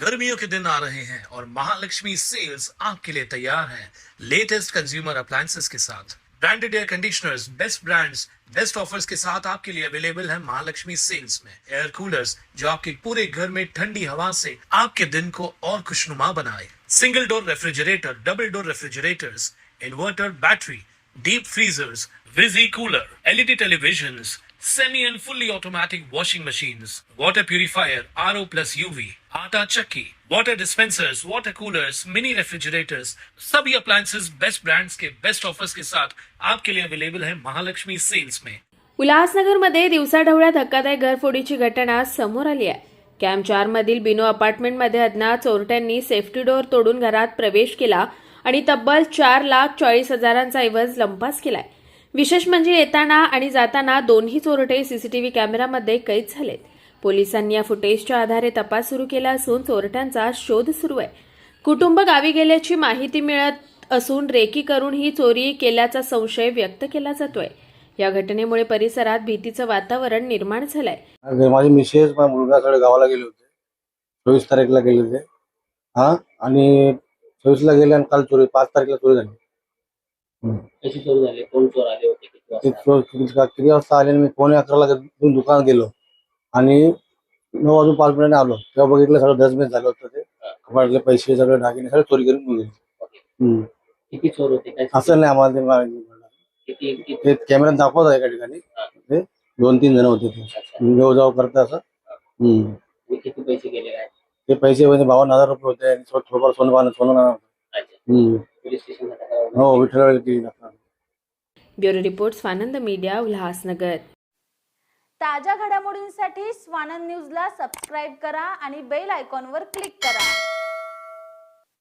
गर्मियों के दिन आ रहे हैं और महालक्ष्मी सेल्स आपके लिए तैयार है लेटेस्ट कंज्यूमर अप्लायंसेस के साथ। Branded air conditioners, best brands, best offers के साथ आपके लिए अवेलेबल है महालक्ष्मी सेल्स में। एयर कूलर्स जो आपके पूरे घर में ठंडी हवा से आपके दिन को और खुशनुमा बनाए। Single door refrigerator, double door refrigerators, inverter battery, deep freezers, विजी cooler, LED televisions, semi and fully automatic washing machines, water purifier, RO plus UV, आटा चक्की, water dispensers, water coolers, mini refrigerators, सभी appliances बेस्ट ब्रांड्स के best offers के साथ आपके लिए available है Mahalakshmi sales में। उल्हासनगरमध्ये दिवसाढवळ्या धक्कादायक घरफोडीची घटना समोर आली आहे। कॅम्प 4 मधील बिनो अपार्टमेंटमध्ये अज्ञात चोरट्यांनी सेफ्टी डोअर तोडून घरात प्रवेश केला आणि तब्बल 4,40,000चा ऐवज लंपास केलाय। विशेष म्हणजे येताना आणि जाताना दोन्ही चोरटे सीसीटीव्ही कॅमेऱ्यामध्ये कैद झालेत। पोलिसांनी या फुटेजच्या आधारे तपास सुरू केला असून चोरट्यांचा शोध सुरू आहे। कुटुंब गावी गेल्याची माहिती मिळत असून रेकी करून ही चोरी केल्याचा संशय व्यक्त केला जातोय। या घटनेमुळे परिसरात भीतीचं वातावरण निर्माण झालंय। माझी मिसेस माझा मुलगा सगळे गावाला गेले होते, 24 तारीखला गेले होते आणि 24 ला गेले आणि काल चोरी 5 तारीखला चोरी झाली। कशी चोरी झाली? कोण चोर आले होते? किती वाजता आले? मी 11:45ला दुकानात गेलो आणि 9 वाजून 5 मिनिटांनी आलो, तेव्हा बघितलं सगळं डस्टबिन झालं होतं। ते कपाटातले पैसे सगळे दागिने सगळे चोरी करून घेऊन गेले। किती चोर होते? काय असं नाही आम्हाला ते कॅमेऱ्यात दाखवत आहे एका ठिकाणी, ते 2-3 जण होते ते घेऊ जाऊ करता असं। किती पैसे गेले? काय ते पैसे म्हणजे 52,000 रुपये होते आणि थोडंफार सोनं पोलीस स्टेशनला हो Vitthal bureau report Swanand media, Ulhasnagar. ताज्या घडामोडींसाठी स्वानंद न्यूजला सबस्क्राईब करा आणि बेल आयकॉनवर क्लिक करा।